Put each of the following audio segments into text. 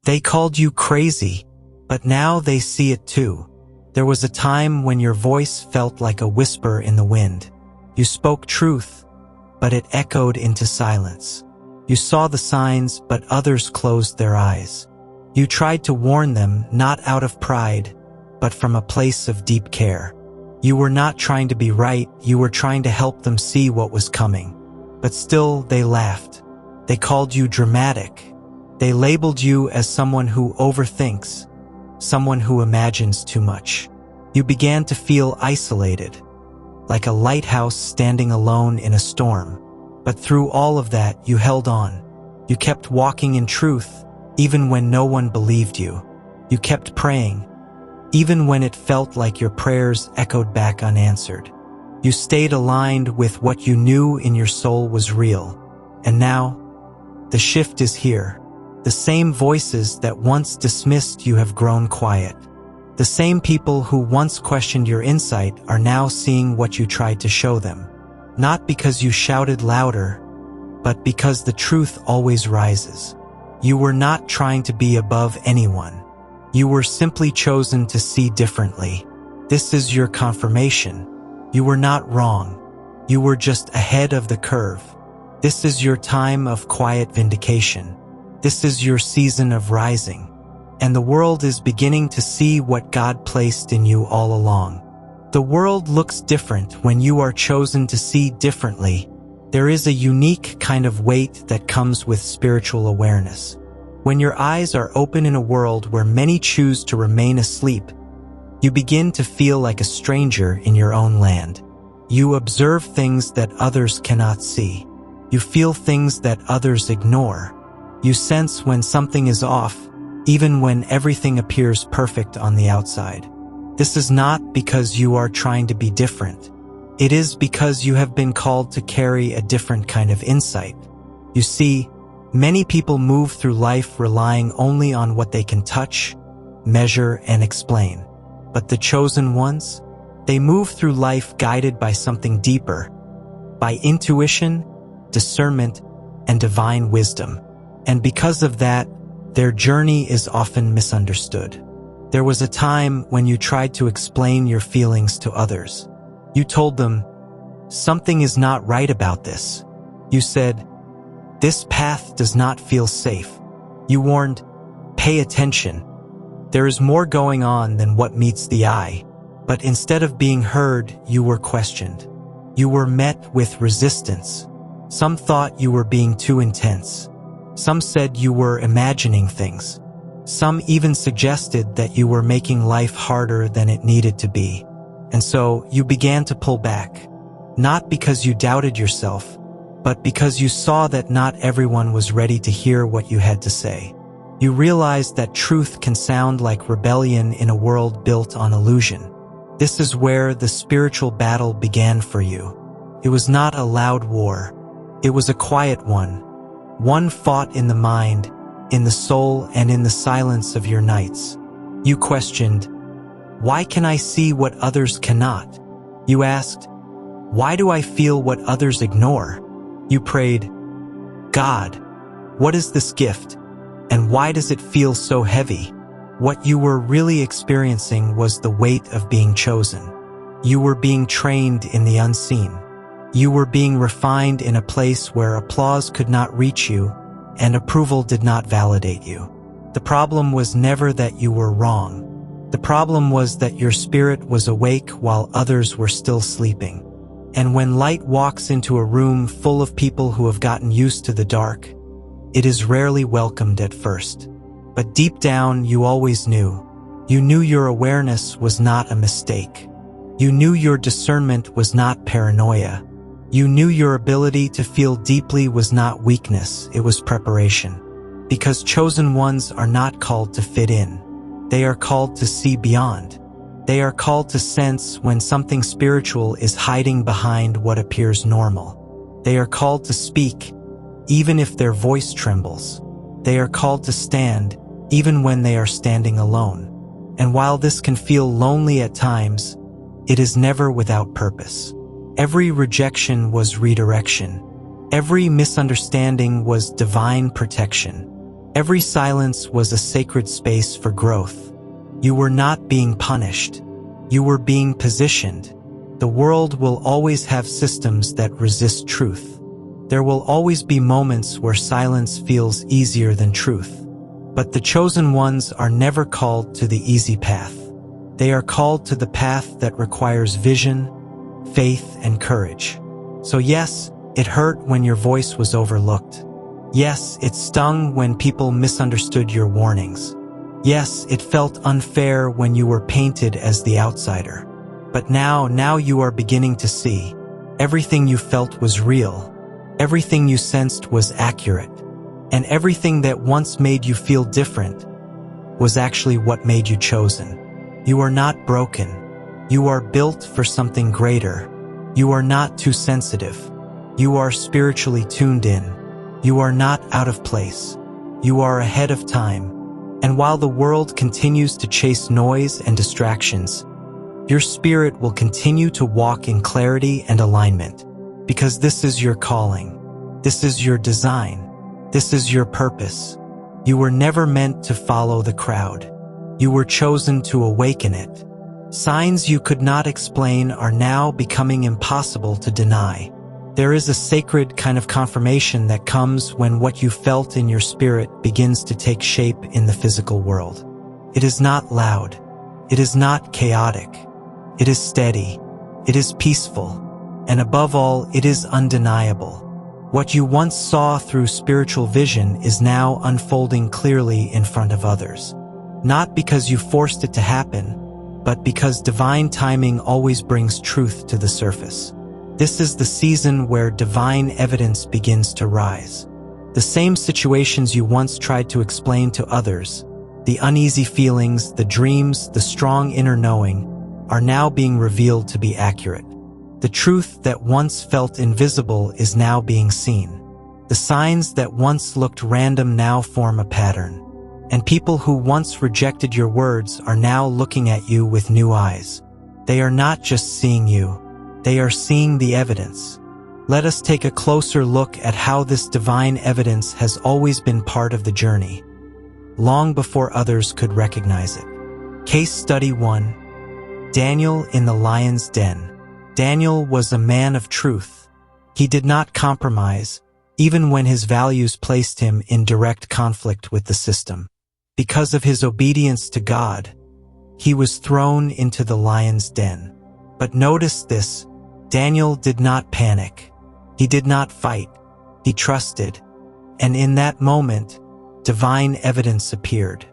They called you crazy, but now they see it too. There was a time when your voice felt like a whisper in the wind. You spoke truth, but it echoed into silence. You saw the signs, but others closed their eyes. You tried to warn them, not out of pride, but from a place of deep care. You were not trying to be right, you were trying to help them see what was coming. But still, they laughed. They called you dramatic. They labeled you as someone who overthinks, someone who imagines too much. You began to feel isolated, like a lighthouse standing alone in a storm. But through all of that, you held on. You kept walking in truth, even when no one believed you. You kept praying, even when it felt like your prayers echoed back unanswered. You stayed aligned with what you knew in your soul was real. And now, the shift is here. The same voices that once dismissed you have grown quiet. The same people who once questioned your insight are now seeing what you tried to show them. Not because you shouted louder, but because the truth always rises. You were not trying to be above anyone. You were simply chosen to see differently. This is your confirmation. You were not wrong. You were just ahead of the curve. This is your time of quiet vindication. This is your season of rising. And the world is beginning to see what God placed in you all along. The world looks different when you are chosen to see differently. There is a unique kind of weight that comes with spiritual awareness. When your eyes are open in a world where many choose to remain asleep, you begin to feel like a stranger in your own land. You observe things that others cannot see. You feel things that others ignore. You sense when something is off, even when everything appears perfect on the outside. This is not because you are trying to be different. It is because you have been called to carry a different kind of insight. You see, many people move through life relying only on what they can touch, measure, and explain. But the chosen ones, they move through life guided by something deeper, by intuition, discernment, and divine wisdom. And because of that, their journey is often misunderstood. There was a time when you tried to explain your feelings to others. You told them, something is not right about this. You said, this path does not feel safe. You warned, pay attention. There is more going on than what meets the eye. But instead of being heard, you were questioned. You were met with resistance. Some thought you were being too intense. Some said you were imagining things. Some even suggested that you were making life harder than it needed to be. And so you began to pull back, not because you doubted yourself, but because you saw that not everyone was ready to hear what you had to say. You realized that truth can sound like rebellion in a world built on illusion. This is where the spiritual battle began for you. It was not a loud war. It was a quiet one fought in the mind, in the soul, and in the silence of your nights. You questioned, why can I see what others cannot? You asked, why do I feel what others ignore? You prayed, God, what is this gift? And why does it feel so heavy? What you were really experiencing was the weight of being chosen. You were being trained in the unseen. You were being refined in a place where applause could not reach you and approval did not validate you. The problem was never that you were wrong. The problem was that your spirit was awake while others were still sleeping. And when light walks into a room full of people who have gotten used to the dark, it is rarely welcomed at first. But deep down, you always knew. You knew your awareness was not a mistake. You knew your discernment was not paranoia. You knew your ability to feel deeply was not weakness, it was preparation. Because chosen ones are not called to fit in. They are called to see beyond. They are called to sense when something spiritual is hiding behind what appears normal. They are called to speak, even if their voice trembles. They are called to stand, even when they are standing alone. And while this can feel lonely at times, it is never without purpose. Every rejection was redirection. Every misunderstanding was divine protection. Every silence was a sacred space for growth. You were not being punished. You were being positioned. The world will always have systems that resist truth. There will always be moments where silence feels easier than truth. But the chosen ones are never called to the easy path. They are called to the path that requires vision, faith, and courage. So yes, it hurt when your voice was overlooked. Yes, it stung when people misunderstood your warnings. Yes, it felt unfair when you were painted as the outsider. But now you are beginning to see. Everything you felt was real. Everything you sensed was accurate. And everything that once made you feel different was actually what made you chosen. You are not broken. You are built for something greater. You are not too sensitive. You are spiritually tuned in. You are not out of place. You are ahead of time. And while the world continues to chase noise and distractions, your spirit will continue to walk in clarity and alignment, because this is your calling. This is your design. This is your purpose. You were never meant to follow the crowd. You were chosen to awaken it. Signs you could not explain are now becoming impossible to deny. There is a sacred kind of confirmation that comes when what you felt in your spirit begins to take shape in the physical world. It is not loud. It is not chaotic. It is steady. It is peaceful. And above all, it is undeniable. What you once saw through spiritual vision is now unfolding clearly in front of others. Not because you forced it to happen, but because divine timing always brings truth to the surface. This is the season where divine evidence begins to rise. The same situations you once tried to explain to others, the uneasy feelings, the dreams, the strong inner knowing, are now being revealed to be accurate. The truth that once felt invisible is now being seen. The signs that once looked random now form a pattern. And people who once rejected your words are now looking at you with new eyes. They are not just seeing you. They are seeing the evidence. Let us take a closer look at how this divine evidence has always been part of the journey, long before others could recognize it. Case Study 1. Daniel in the lion's den. Daniel was a man of truth. He did not compromise, even when his values placed him in direct conflict with the system. Because of his obedience to God, he was thrown into the lion's den. But notice this, Daniel did not panic. He did not fight. He trusted. And in that moment, divine evidence appeared.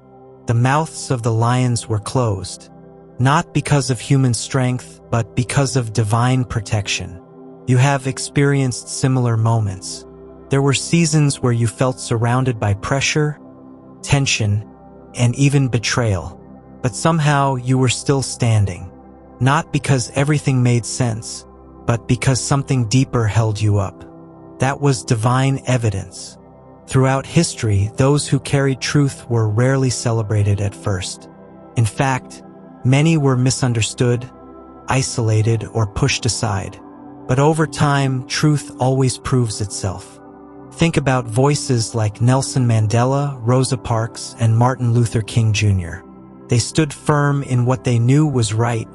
The mouths of the lions were closed, not because of human strength, but because of divine protection. You have experienced similar moments. There were seasons where you felt surrounded by pressure, tension, and even betrayal. But somehow you were still standing. Not because everything made sense, but because something deeper held you up. That was divine evidence. Throughout history, those who carried truth were rarely celebrated at first. In fact, many were misunderstood, isolated, or pushed aside. But over time, truth always proves itself. Think about voices like Nelson Mandela, Rosa Parks, and Martin Luther King Jr. They stood firm in what they knew was right,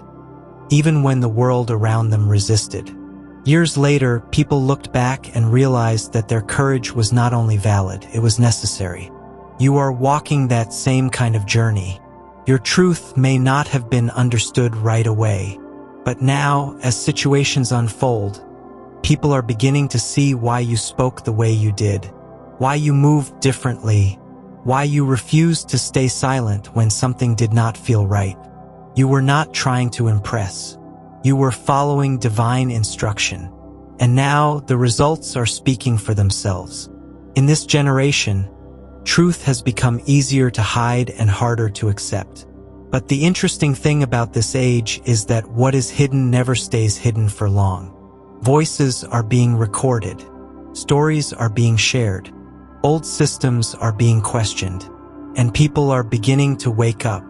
even when the world around them resisted. Years later, people looked back and realized that their courage was not only valid, it was necessary. You are walking that same kind of journey. Your truth may not have been understood right away, but now, as situations unfold, people are beginning to see why you spoke the way you did, why you moved differently, why you refused to stay silent when something did not feel right. You were not trying to impress. You were following divine instruction. And now the results are speaking for themselves. In this generation, truth has become easier to hide and harder to accept. But the interesting thing about this age is that what is hidden never stays hidden for long. Voices are being recorded. Stories are being shared. Old systems are being questioned. And people are beginning to wake up.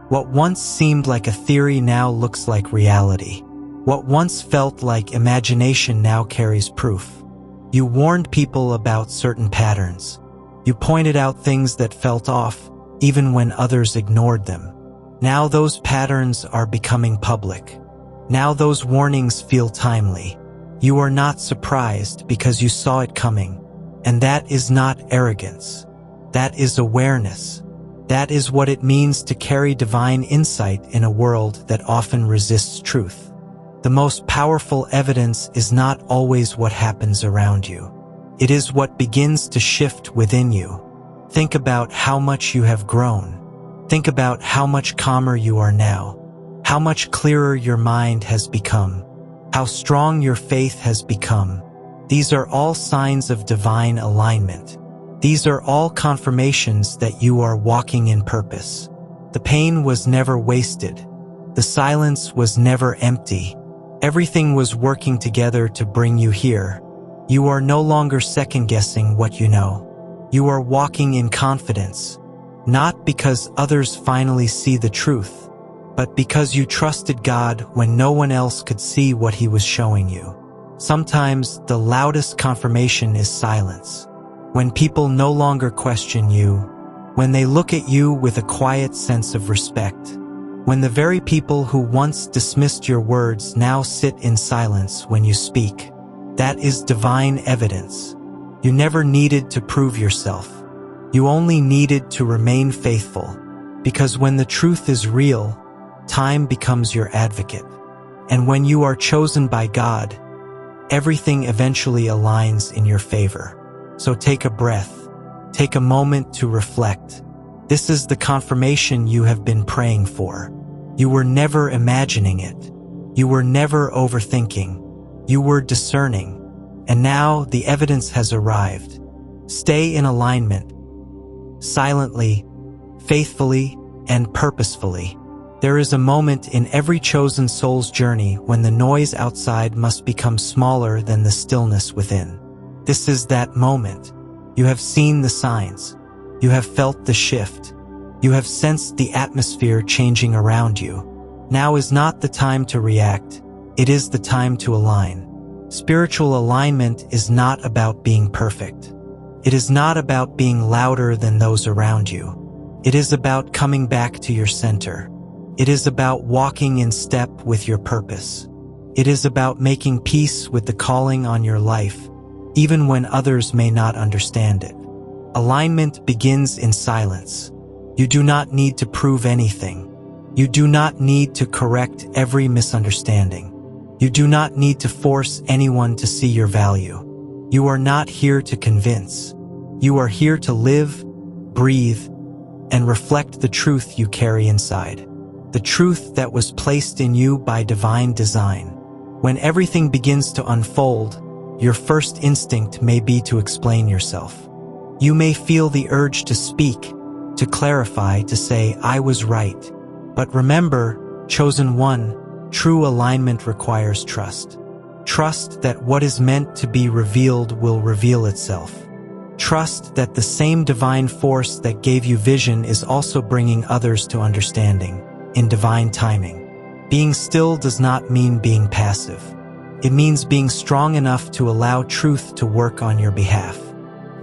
What once seemed like a theory now looks like reality. What once felt like imagination now carries proof. You warned people about certain patterns. You pointed out things that felt off, even when others ignored them. Now those patterns are becoming public. Now those warnings feel timely. You are not surprised because you saw it coming. And that is not arrogance. That is awareness. That is what it means to carry divine insight in a world that often resists truth. The most powerful evidence is not always what happens around you. It is what begins to shift within you. Think about how much you have grown. Think about how much calmer you are now. How much clearer your mind has become. How strong your faith has become. These are all signs of divine alignment. These are all confirmations that you are walking in purpose. The pain was never wasted. The silence was never empty. Everything was working together to bring you here. You are no longer second-guessing what you know. You are walking in confidence, not because others finally see the truth, but because you trusted God when no one else could see what He was showing you. Sometimes the loudest confirmation is silence. When people no longer question you, when they look at you with a quiet sense of respect, when the very people who once dismissed your words now sit in silence when you speak, that is divine evidence. You never needed to prove yourself. You only needed to remain faithful, because when the truth is real, time becomes your advocate. And when you are chosen by God, everything eventually aligns in your favor. So take a breath. Take a moment to reflect. This is the confirmation you have been praying for. You were never imagining it. You were never overthinking. You were discerning. And now the evidence has arrived. Stay in alignment. Silently, faithfully, and purposefully. There is a moment in every chosen soul's journey when the noise outside must become smaller than the stillness within. This is that moment. You have seen the signs. You have felt the shift. You have sensed the atmosphere changing around you. Now is not the time to react. It is the time to align. Spiritual alignment is not about being perfect. It is not about being louder than those around you. It is about coming back to your center. It is about walking in step with your purpose. It is about making peace with the calling on your life, even when others may not understand it. Alignment begins in silence. You do not need to prove anything. You do not need to correct every misunderstanding. You do not need to force anyone to see your value. You are not here to convince. You are here to live, breathe, and reflect the truth you carry inside. The truth that was placed in you by divine design. When everything begins to unfold, your first instinct may be to explain yourself. You may feel the urge to speak, to clarify, to say, "I was right." But remember, chosen one, true alignment requires trust. Trust that what is meant to be revealed will reveal itself. Trust that the same divine force that gave you vision is also bringing others to understanding, in divine timing. Being still does not mean being passive. It means being strong enough to allow truth to work on your behalf.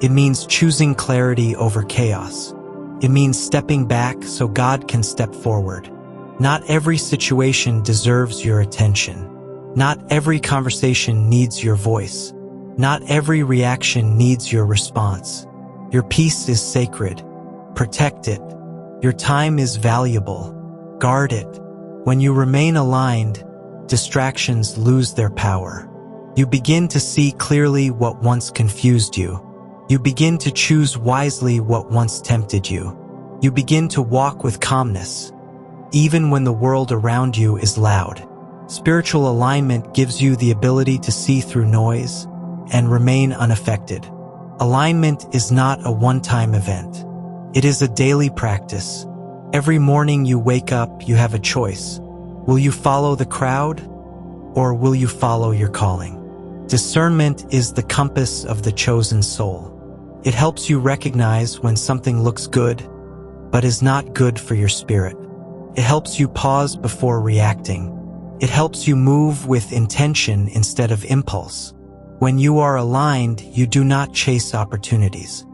It means choosing clarity over chaos. It means stepping back so God can step forward. Not every situation deserves your attention. Not every conversation needs your voice. Not every reaction needs your response. Your peace is sacred. Protect it. Your time is valuable. Guard it. When you remain aligned, distractions lose their power. You begin to see clearly what once confused you. You begin to choose wisely what once tempted you. You begin to walk with calmness, even when the world around you is loud. Spiritual alignment gives you the ability to see through noise and remain unaffected. Alignment is not a one-time event. It is a daily practice. Every morning you wake up, you have a choice. Will you follow the crowd, or will you follow your calling? Discernment is the compass of the chosen soul. It helps you recognize when something looks good, but is not good for your spirit. It helps you pause before reacting. It helps you move with intention instead of impulse. When you are aligned, you do not chase opportunities.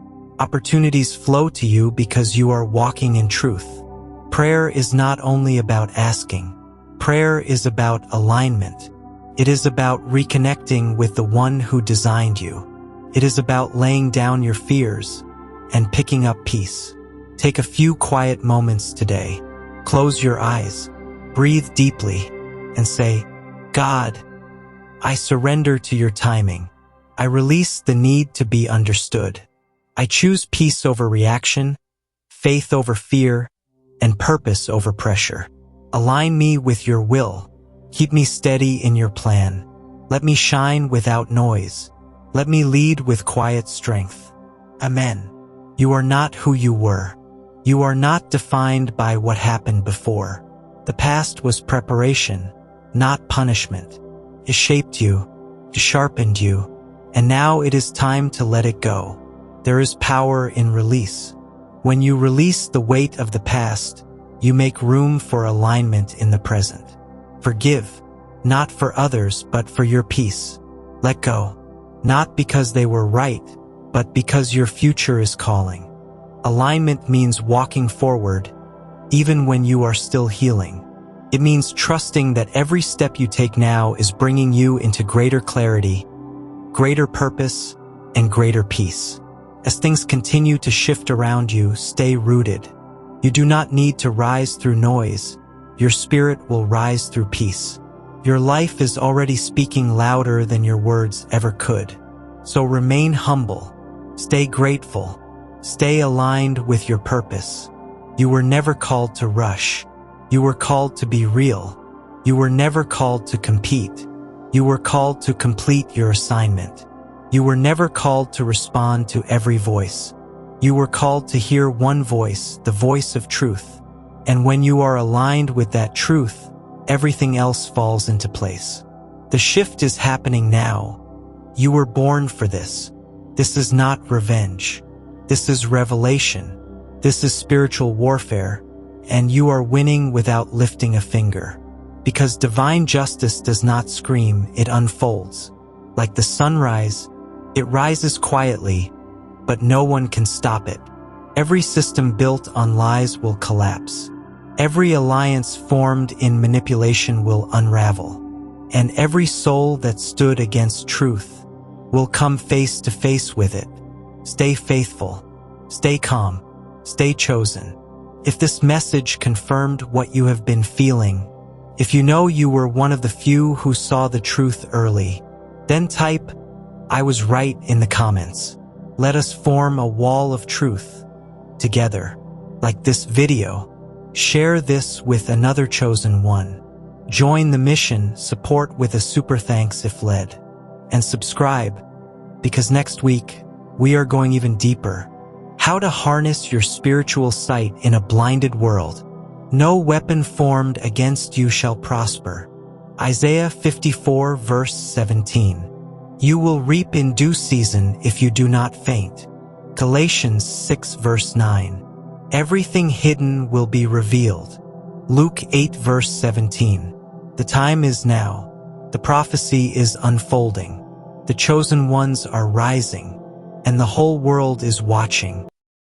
Opportunities flow to you because you are walking in truth. Prayer is not only about asking. Prayer is about alignment. It is about reconnecting with the one who designed you. It is about laying down your fears and picking up peace. Take a few quiet moments today. Close your eyes, breathe deeply, and say, God, I surrender to your timing. I release the need to be understood. I choose peace over reaction, faith over fear, and purpose over pressure. Align me with your will. Keep me steady in your plan. Let me shine without noise. Let me lead with quiet strength. Amen. You are not who you were. You are not defined by what happened before. The past was preparation, not punishment. It shaped you, it sharpened you, and now it is time to let it go. There is power in release. When you release the weight of the past, you make room for alignment in the present. Forgive, not for others, but for your peace. Let go, not because they were right, but because your future is calling. Alignment means walking forward, even when you are still healing. It means trusting that every step you take now is bringing you into greater clarity, greater purpose, and greater peace. As things continue to shift around you, stay rooted. You do not need to rise through noise. Your spirit will rise through peace. Your life is already speaking louder than your words ever could. So remain humble. Stay grateful. Stay aligned with your purpose. You were never called to rush. You were called to be real. You were never called to compete. You were called to complete your assignment. You were never called to respond to every voice. You were called to hear one voice, the voice of truth. And when you are aligned with that truth, everything else falls into place. The shift is happening now. You were born for this. This is not revenge. This is revelation. This is spiritual warfare, and you are winning without lifting a finger. Because divine justice does not scream, it unfolds. Like the sunrise, it rises quietly, but no one can stop it. Every system built on lies will collapse. Every alliance formed in manipulation will unravel. And every soul that stood against truth will come face to face with it. Stay faithful. Stay calm. Stay chosen. If this message confirmed what you have been feeling, if you know you were one of the few who saw the truth early, then type, "I was right" in the comments. Let us form a wall of truth together. Like this video, share this with another chosen one. Join the mission, support with a super thanks if led. And subscribe, because next week, we are going even deeper. How to harness your spiritual sight in a blinded world. No weapon formed against you shall prosper. Isaiah 54 verse 17. You will reap in due season if you do not faint. Galatians 6 verse 9. Everything hidden will be revealed. Luke 8 verse 17. The time is now. The prophecy is unfolding. The chosen ones are rising, and the whole world is watching.